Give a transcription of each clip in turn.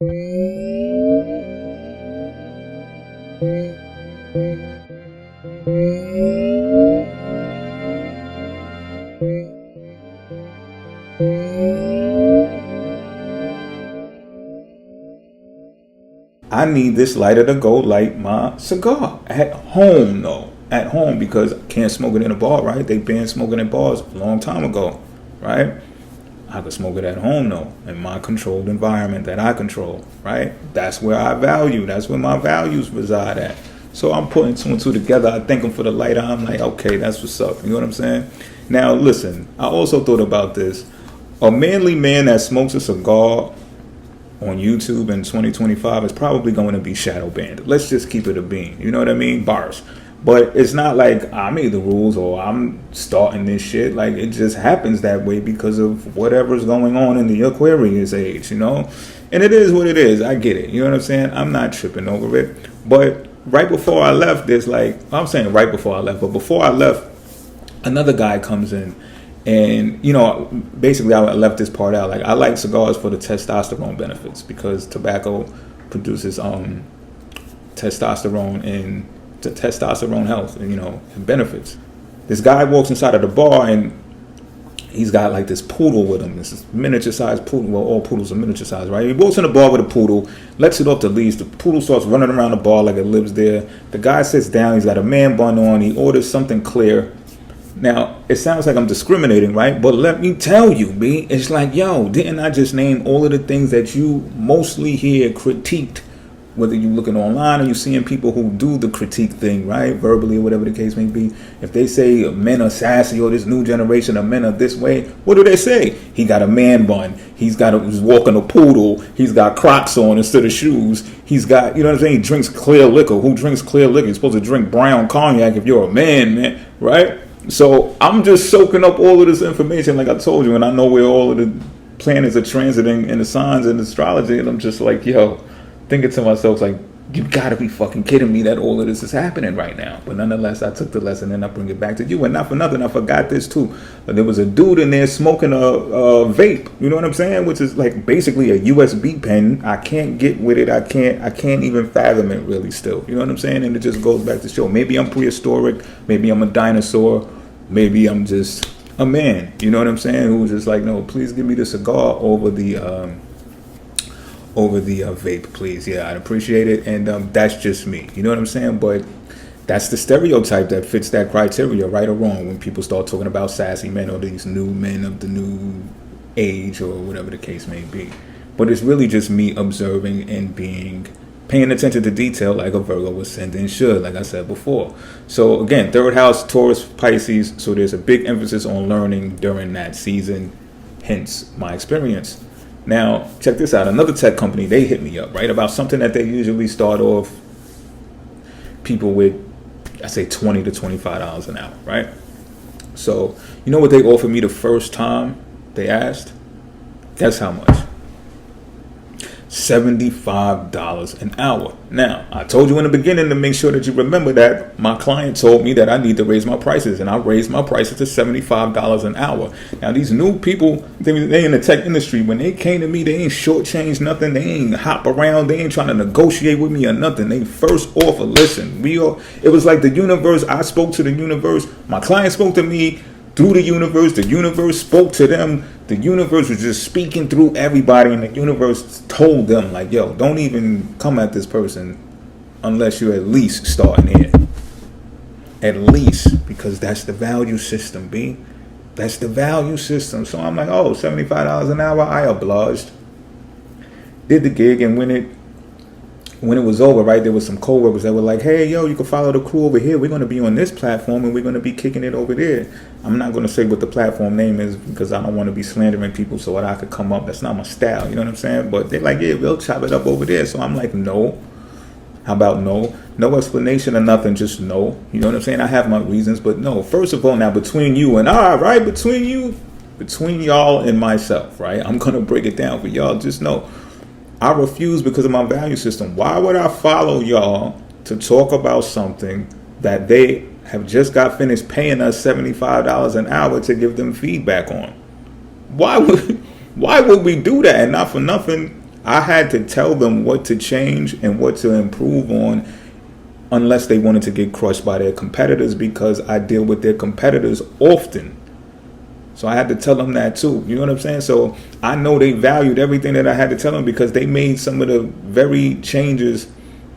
I need this lighter to go light my cigar at home, though. At home, because I can't smoke it in a bar, right? They banned smoking in bars a long time ago, right? I could smoke it at home, though, in my controlled environment that I control, right? That's where I value. That's where my values reside at. So I'm putting two and two together. I thank them for the lighter. I'm like, okay, that's what's up. You know what I'm saying? Now, listen, I also thought about this. A manly man that smokes a cigar on YouTube in 2025 is probably going to be shadow banned. Let's just keep it a bean. You know what I mean? Bars. But it's not like I made the rules or I'm starting this shit. Like, it just happens that way because of whatever's going on in the Aquarius age, you know? And it is what it is. I get it. You know what I'm saying? I'm not tripping over it. But right before I left, there's like, I'm saying right before I left, but before I left, another guy comes in. And, you know, basically I left this part out. Like, I like cigars for the testosterone benefits because tobacco produces testosterone and testosterone health, and, you know, and benefits. This guy walks inside of the bar and he's got like this poodle with him. This miniature sized poodle. Well, all poodles are miniature sized, right? He walks in the bar with a poodle, lets it off the leash. The poodle starts running around the bar like it lives there. The guy sits down. He's got a man bun on. He orders something clear. Now, it sounds like I'm discriminating, right? But let me tell you, B, it's like, yo, didn't I just name all of the things that you mostly hear critiqued, whether you're looking online or you're seeing people who do the critique thing, right? Verbally or whatever the case may be. If they say men are sassy or this new generation of men are this way, what do they say? He got a man bun. He's walking a poodle. He's got Crocs on instead of shoes. He's got, you know what I'm saying? He drinks clear liquor. Who drinks clear liquor? You're supposed to drink brown cognac if you're a man, right? So I'm just soaking up all of this information, like I told you, and I know where all of the planets are transiting in the signs and astrology, and I'm just like, yo, thinking to myself, like, you gotta be fucking kidding me that all of this is happening right now. But nonetheless, I took the lesson and I bring it back to you. And not for nothing, I forgot this too. There was a dude in there smoking a vape, you know what I'm saying? Which is like basically a USB pen. I can't get with it. I can't even fathom it really still. You know what I'm saying? And it just goes back to show. Maybe I'm prehistoric. Maybe I'm a dinosaur. Maybe I'm just a man. You know what I'm saying? Who's just like, no, please give me the cigar over the vape, please. Yeah, I'd appreciate it. And that's just me. You know what I'm saying? But that's the stereotype that fits that criteria, right or wrong, when people start talking about sassy men or these new men of the new age or whatever the case may be. But it's really just me observing and paying attention to detail like a Virgo ascendant should, like I said before. So again, third house, Taurus, Pisces. So there's a big emphasis on learning during that season, hence my experience. Now, check this out. Another tech company, they hit me up, right, about something that they usually start off people with, I say $20 to $25 an hour, right? So, you know what they offered me the first time they asked? Guess how much? $75 an hour. Now, I told you in the beginning to make sure that you remember that my client told me that I need to raise my prices, and I raised my prices to $75 an hour. Now, these new people, they in the tech industry, when they came to me, they ain't shortchanged nothing. They ain't hop around. They ain't trying to negotiate with me or nothing. They first offer, listen, it was like the universe. I spoke to the universe. My client spoke to me through the universe spoke to them. The universe was just speaking through everybody, and the universe told them, like, yo, don't even come at this person unless you're at least starting here. At least, because that's the value system, B. That's the value system. So I'm like, oh, $75 an hour, I obliged. Did the gig, and when it was over, right, there was some co-workers that were like, hey, yo, you can follow the crew over here. We're going to be on this platform, and we're going to be kicking it over there. I'm not going to say what the platform name is because I don't want to be slandering people so that I could come up. That's not my style, you know what I'm saying? But they're like, yeah, we'll chop it up over there. So I'm like, no. How about no? No explanation or nothing, just no. You know what I'm saying? I have my reasons, but no. First of all, now between you and I, right, between y'all and myself, right, I'm going to break it down for y'all. Just know. I refuse because of my value system. Why would I follow y'all to talk about something that they have just got finished paying us $75 an hour to give them feedback on? Why would we do that? And not for nothing, I had to tell them what to change and what to improve on, unless they wanted to get crushed by their competitors, because I deal with their competitors often. So I had to tell them that too. You know what I'm saying? So I know they valued everything that I had to tell them, because they made some of the very changes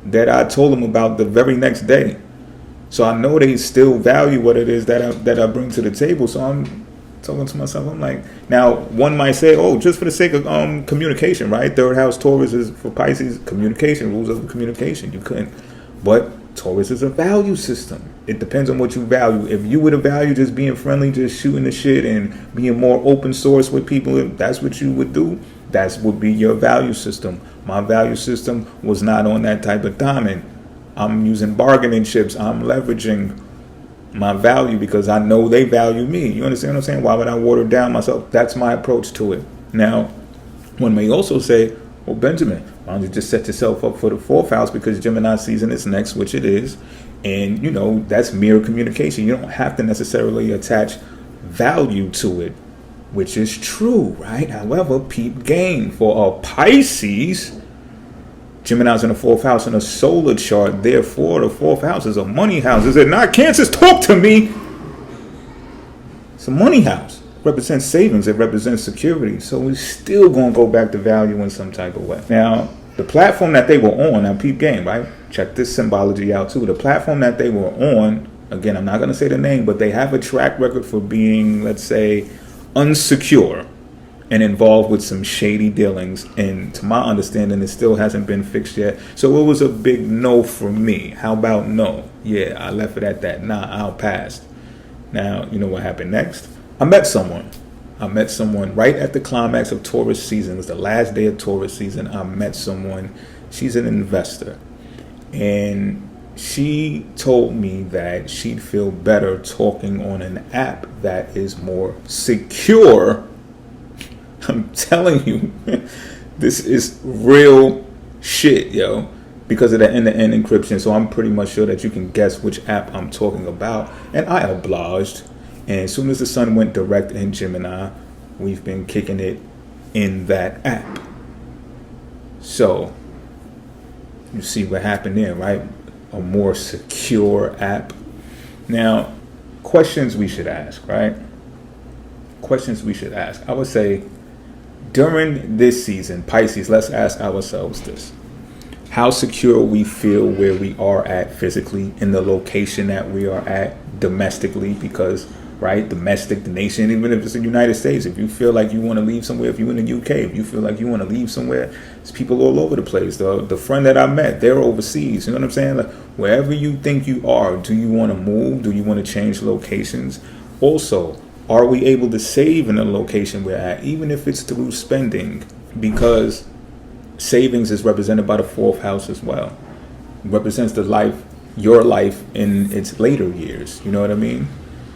that I told them about the very next day. So I know they still value what it is that I bring to the table. So I'm talking to myself, I'm like, now one might say, oh, just for the sake of communication, right? Third house Taurus is for Pisces, communication, rules of communication. You couldn't. But Taurus is a value system. It depends on what you value. If you would have valued just being friendly, just shooting the shit and being more open source with people, if that's what you would do, that would be your value system. My value system was not on that type of diamond. I'm using bargaining chips. I'm leveraging my value because I know they value me. You understand what I'm saying? Why would I water down myself? That's my approach to it. Now, one may also say, well, Benjamin, why don't you just set yourself up for the fourth house, because Gemini season is next, which it is. And, you know, that's mere communication. You don't have to necessarily attach value to it, which is true, right? However, peep game. For a Pisces, Gemini's in the fourth house in a solar chart. Therefore, the fourth house is a money house. Is it not? Cancers, talk to me. It's a money house. It represents savings. It represents security. So we're still going to go back to value in some type of way. Now, the platform that they were on, now peep game, right? Check this symbology out too. The platform that they were on, again, I'm not going to say the name, but they have a track record for being, let's say, unsecure and involved with some shady dealings. And to my understanding, it still hasn't been fixed yet. So it was a big no for me. How about no? Yeah, I left it at that. Nah, I'll pass. Now, you know what happened next? I met someone right at the climax of Taurus season. It was the last day of Taurus season. I met someone. She's an investor. And she told me that she'd feel better talking on an app that is more secure. I'm telling you, this is real shit, yo, because of the end-to-end encryption. So I'm pretty much sure that you can guess which app I'm talking about. And I obliged. And as soon as the sun went direct in Gemini, we've been kicking it in that app. So you see what happened there, right? A more secure app. Now, questions we should ask, right? Questions we should ask. I would say, during this season, Pisces, let's ask ourselves this. How secure we feel where we are at physically, in the location that we are at domestically, because, right, domestic, the nation, even if it's the United States, if you feel like you want to leave somewhere, if you're in the UK, if you feel like you want to leave somewhere, there's people all over the place. The friend that I met, they're overseas. You know what I'm saying? Like, wherever you think you are, do you want to move? Do you want to change locations? Also, are we able to save in the location we're at, even if it's through spending? Because savings is represented by the fourth house as well. It represents the life, your life in its later years. You know what I mean?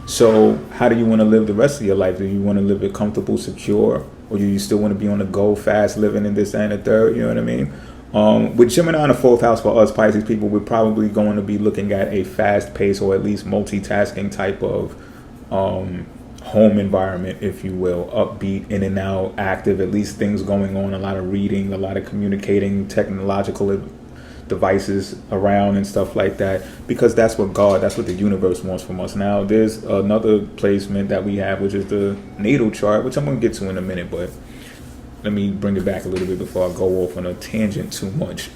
So how do you want to live the rest of your life? Do you want to live it comfortable, secure, or do you still want to be on the go, fast living in this and the third? You know what I mean? With Gemini in the fourth house, for us Pisces people, we're probably going to be looking at a fast pace, or at least multitasking type of home environment, if you will, upbeat, in and out, active, at least things going on, a lot of reading, a lot of communicating, technological devices around and stuff like that, because that's what the universe wants from us. Now, there's another placement that we have, which is the natal chart, which I'm going to get to in a minute, but let me bring it back a little bit before I go off on a tangent too much.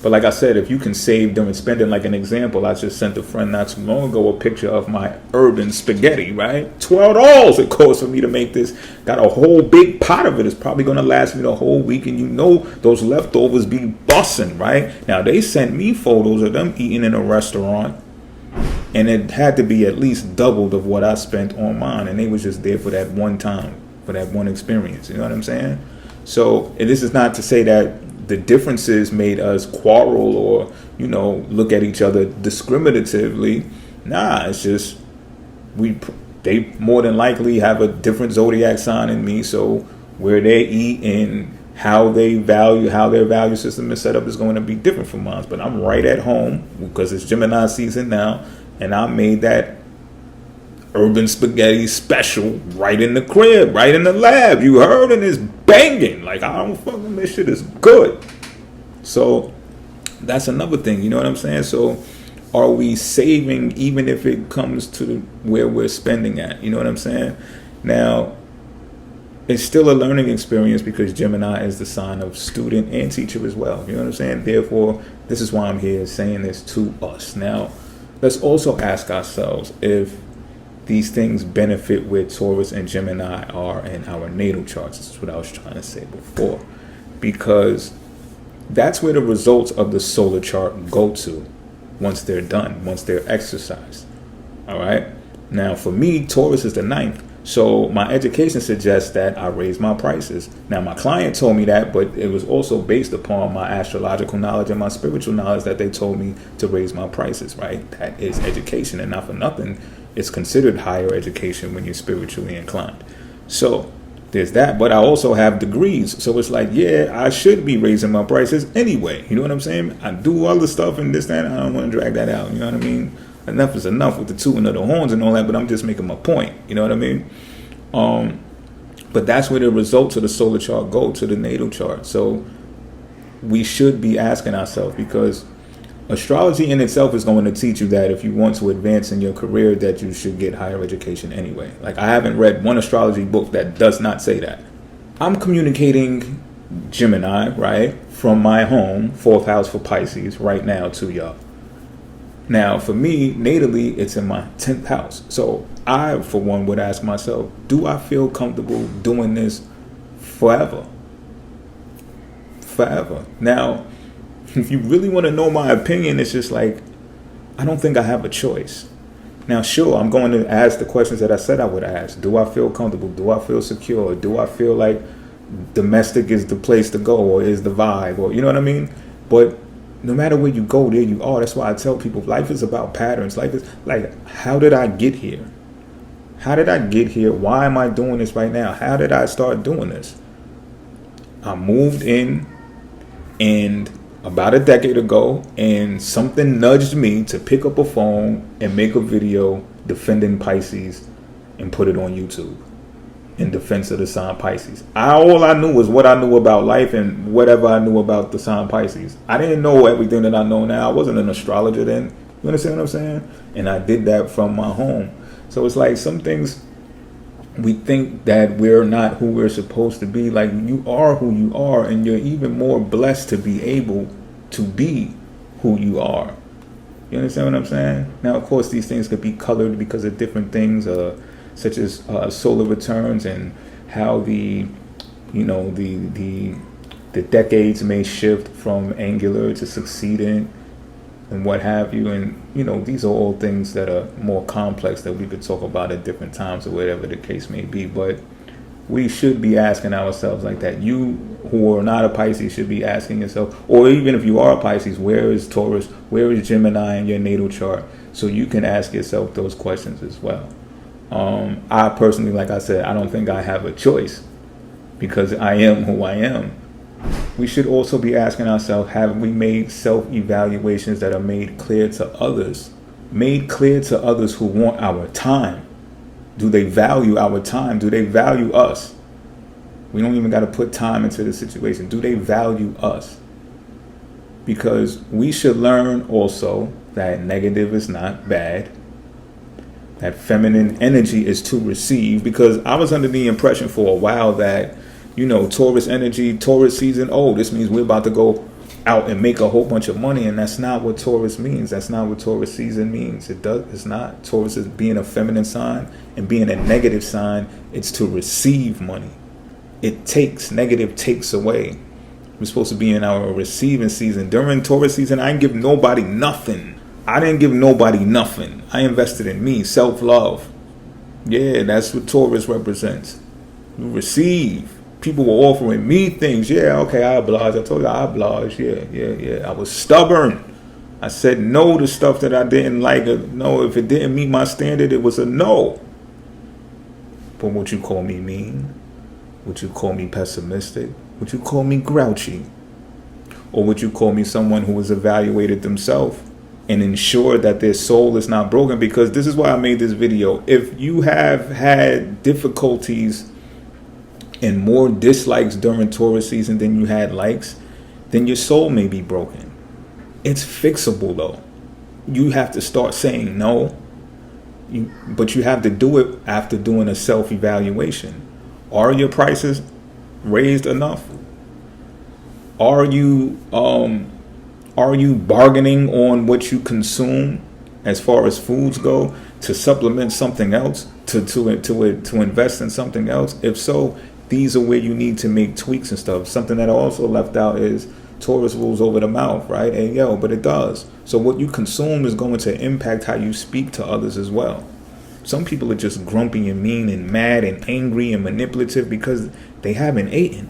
But like I said, if you can save during spending, like an example, I just sent a friend not too long ago a picture of my urban spaghetti, right? $12 it costs for me to make this. Got a whole big pot of it. It's probably going to last me the whole week. And you know those leftovers be bussin', right? Now, they sent me photos of them eating in a restaurant, and it had to be at least doubled of what I spent on mine. And they was just there for that one time, for that one experience. You know what I'm saying? So, and this is not to say that the differences made us quarrel or, you know, look at each other discriminatively. Nah, it's just they more than likely have a different zodiac sign than me, so where they eat and how their value system is set up is going to be different from mine. But I'm right at home because it's Gemini season now, and I made that urban spaghetti special right in the crib, right in the lab. You heard, and it's banging. Like, I don't fucking, this shit is good. So that's another thing, you know what I'm saying? So are we saving even if it comes to where we're spending at? You know what I'm saying? Now, it's still a learning experience because Gemini is the sign of student and teacher as well. You know what I'm saying? Therefore, this is why I'm here saying this to us. Now, let's also ask ourselves if these things benefit where Taurus and Gemini are in our natal charts. This is what I was trying to say before. Because that's where the results of the solar chart go to once they're done, once they're exercised. All right? Now, for me, Taurus is the 9th. So my education suggests that I raise my prices. Now, my client told me that, but it was also based upon my astrological knowledge and my spiritual knowledge that they told me to raise my prices, right? That is education, and not for nothing, it's considered higher education when you're spiritually inclined. So there's that, but I also have degrees. So it's like, yeah, I should be raising my prices anyway. You know what I'm saying? I do other stuff and this, that, and I don't want to drag that out. You know what I mean? Enough is enough with the tooting of the horns and all that, but I'm just making my point. You know what I mean? But that's where the results of the solar chart go, to the natal chart. So we should be asking ourselves, because astrology in itself is going to teach you that if you want to advance in your career, that you should get higher education anyway. Like, I haven't read one astrology book that does not say that. I'm communicating Gemini, right, from my home, 4th house for Pisces, right now to y'all. Now, for me, natally, it's in my 10th house. So I, for one, would ask myself, do I feel comfortable doing this forever? Forever. Now, if you really want to know my opinion, it's just like, I don't think I have a choice. Now, sure, I'm going to ask the questions that I said I would ask. Do I feel comfortable? Do I feel secure? Do I feel like domestic is the place to go, or is the vibe? Or, you know what I mean? But no matter where you go, there you are. That's why I tell people, life is about patterns. Life is like, how did I get here? How did I get here? Why am I doing this right now? How did I start doing this? I moved in and about a decade ago, and something nudged me to pick up a phone and make a video defending Pisces and put it on YouTube in defense of the sign Pisces. All I knew was what I knew about life and whatever I knew about the sign Pisces. I didn't know everything that I know now. I wasn't an astrologer then. You understand what I'm saying? And I did that from my home. So it's like, some things we think that we're not who we're supposed to be. Like, you are who you are, and you're even more blessed to be able to be who you are. You understand what I'm saying? Now, of course, these things could be colored because of different things, such as solar returns, and how the decades may shift from angular to succeeding and what have you. And, these are all things that are more complex that we could talk about at different times, or whatever the case may be. But we should be asking ourselves like that. You who are not a Pisces should be asking yourself, or even if you are a Pisces, where is Taurus, where is Gemini in your natal chart? So you can ask yourself those questions as well. I personally, like I said, I don't think I have a choice, because I am who I am. We should also be asking ourselves, have we made self-evaluations that are made clear to others? Made clear to others who want our time. Do they value our time? Do they value us? We don't even got to put time into the situation. Do they value us? Because we should learn also that negative is not bad. That feminine energy is to receive. Because I was under the impression for a while that, Taurus energy, Taurus season, this means we're about to go out and make a whole bunch of money. And that's not what Taurus means. That's not what Taurus season means. It's not. Taurus is being a feminine sign, and being a negative sign, it's to receive money. It takes, negative takes away. We're supposed to be in our receiving season. During Taurus season, I didn't give nobody nothing. I invested in me, self-love. Yeah, that's what Taurus represents. You receive. People were offering me things. Yeah, okay, I oblige. I told you I oblige. Yeah. I was stubborn. I said no to stuff that I didn't like. No, if it didn't meet my standard, it was a no. But would you call me mean? Would you call me pessimistic? Would you call me grouchy? Or would you call me someone who has evaluated themselves and ensure that their soul is not broken. Because this is why I made this video. If you have had difficulties and more dislikes during Taurus season than you had likes, then your soul may be broken. It's fixable though. You have to start saying no, but you have to do it after doing a self-evaluation. Are your prices raised enough? Are you bargaining on what you consume as far as foods go to supplement something else, to invest in something else? If so, these are where you need to make tweaks and stuff. Something that I also left out is Taurus rules over the mouth, right? And but it does. So what you consume is going to impact how you speak to others as well. Some people are just grumpy and mean and mad and angry and manipulative because they haven't eaten.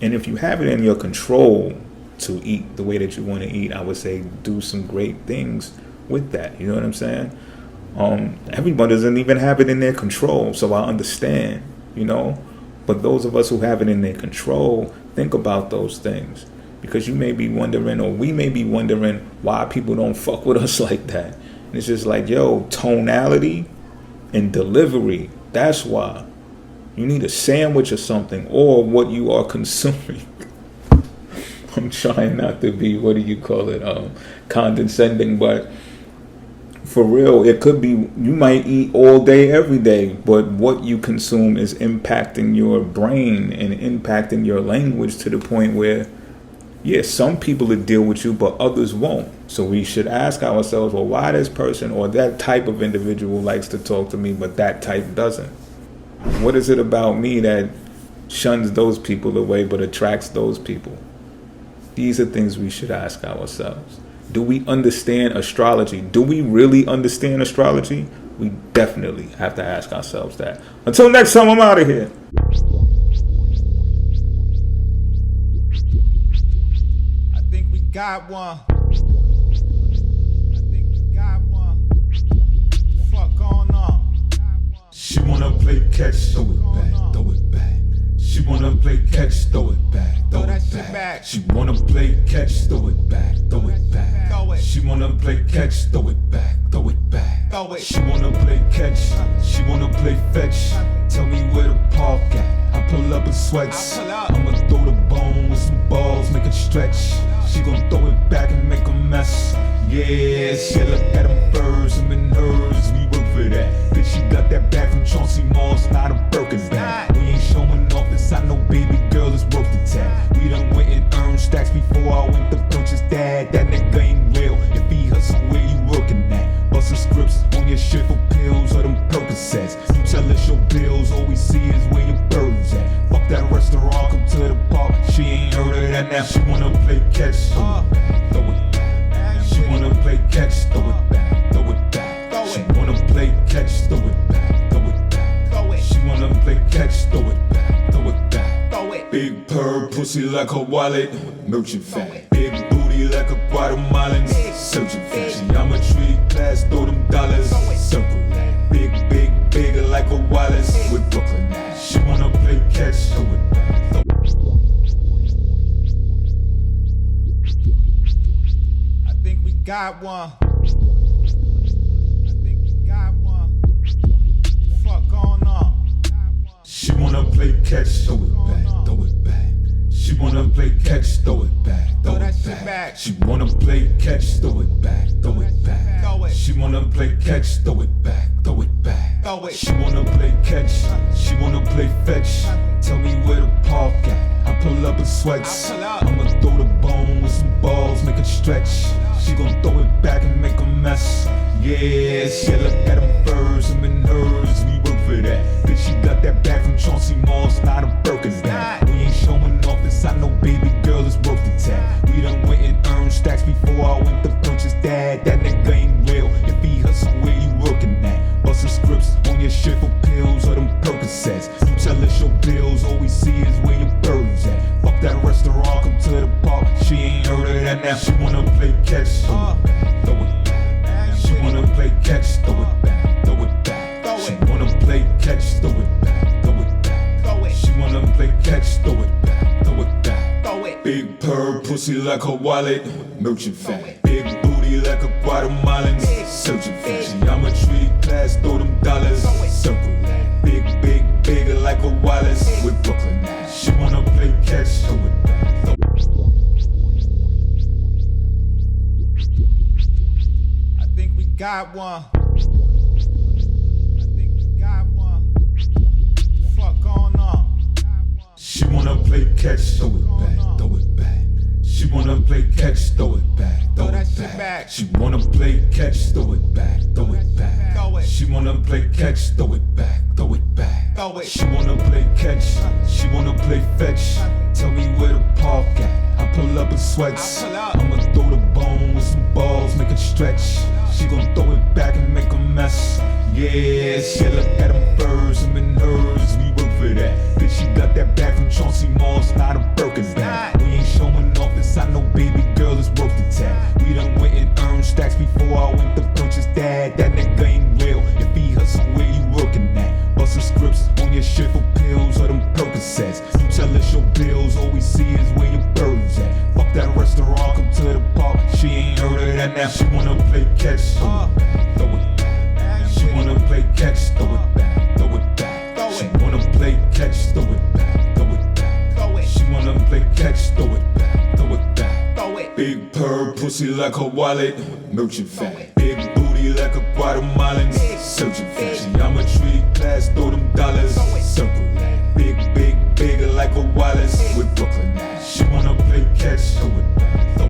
And if you have it in your control to eat the way that you want to eat, I would say do some great things with that. You know what I'm saying? Everybody doesn't even have it in their control, so I understand, But those of us who have it in their control, think about those things. Because you may be wondering, or we may be wondering, why people don't fuck with us like that. And it's just like, tonality and delivery. That's why. You need a sandwich or something, or what you are consuming. I'm trying not to be, condescending, but for real, it could be, you might eat all day, every day, but what you consume is impacting your brain and impacting your language to the point where, some people will deal with you, but others won't. So we should ask ourselves, well, why this person or that type of individual likes to talk to me, but that type doesn't? What is it about me that shuns those people away but attracts those people? These are things we should ask ourselves. Do we understand astrology? Do we really understand astrology? We definitely have to ask ourselves that. Until next time, I'm out of here. I think we got one. Fuck going on? She wanna play catch, throw it back, throw it back. She wanna play catch, throw it back, throw it back. She wanna play catch, throw it back, throw it back. She wanna play catch, throw it back, throw it back. She wanna play catch, she wanna play fetch. Tell me where to park at, I pull up in sweats. I'ma throw the bone with some balls, make it stretch. She gon' throw it back and make a mess. Yeah, she look at them furs, them in hers, we work for that. Bitch, she got that bag from Chauncey Moss, not a Birkin bag. We ain't showing off this, I know baby girl is worth the tag. We done went and earned stacks before I went to purchase that. That nigga ain't real, if he hustle where you working at. Bustin' scripts on your shit for pills or them Percocets. You tell us your bills, all we see is where your burdens at. Fuck that restaurant, come to the park, she ain't heard of that now. She wanna play catch, throw it back, throw it back. She wanna play catch, throw it back, throw it back. She wanna play catch, throw it back, throw it back. She wanna play catch, throw it back, throw it back. Big purr, pussy like a wallet, merchant fat. Big booty like a Guatemalan, searching fat. Geometry class, throw them dollars, circle that. Big, big, big like a Wallace with Brooklyn Nash. She wanna play catch, throw it back, throw it back. I think we got one. Fuck going on? She wanna play catch, throw it back, throw it back. She wanna play catch, throw it back, throw it back. She wanna play catch, throw it back, throw it back. She wanna play catch, throw it back, throw it back. She wanna play catch, she wanna play fetch. Tell me where to park at, I pull up in sweats. I'ma throw the bone with some balls, make it stretch. She gon' throw it back and make a mess. Yeah, she look at them furs, them in hers, we work for that. Bitch, she got that bag from Chauncey Moss, not a Birkin bag. We ain't showing off this, I know baby girl is worth the tag. We done went and earned stacks before I went to purchase that. That nigga ain't real, if he hustle where you working at. Bustin' scripts on your shit for pills or them Percocets. You tell us your bills, all we see is where your burdens at. Fuck that restaurant, come to the park, she ain't heard of that now. She wanna play catch, throw it back, throw it back. She wanna play catch, throw it back, throw it back. She wanna play catch, throw it back, throw it back. She wanna play catch, throw it back, throw it back. Big purr, pussy like a wallet, merchant fat. Big booty like a Guatemalan. Searching for she, I'ma treat it class, throw them dollars. Circle that, bigger like a Wallace. With Brooklyn now, she wanna play catch, throw it back. I think we got one. I think we got one. Fuck going on? She wanna play catch, throw it back, throw it back. She wanna play catch, throw it back, throw that it shit back. back. She wanna play catch, throw it back, throw it back. Throw it. She wanna play catch, throw it back, throw it back. Throw it. She wanna play catch, she wanna play fetch. Tell me where to park at, I pull up in sweats. I pull up. I'ma throw the bone with some balls, make it stretch. She gon' throw it back and make a mess. Yeah, she look at them furs, them in hers, we work for that. Bitch, she got that bag from Chauncey Malls, not a Birkin bag. We ain't showing off inside no baby girl, it's worth the tag. We done went and earned stacks before I went to purchase that. That nigga ain't real, if he hustle, where you working at? Bustin' scripts on your shit for pills or them Percocets. You tell us your bills, all we see is where your birds at. Fuck that restaurant, come to the park, she ain't heard of that now. She wanna play catch, throw it back, throw it back. She wanna play catch, throw it back, throw it back. She wanna play catch, throw it back, throw it back. Throw it. She wanna play catch, throw it back, throw it back. Throw it. Big purr, pussy like her wallet, merchant fat. Big booty like a Guatemalan, searching for she, I'ma treat it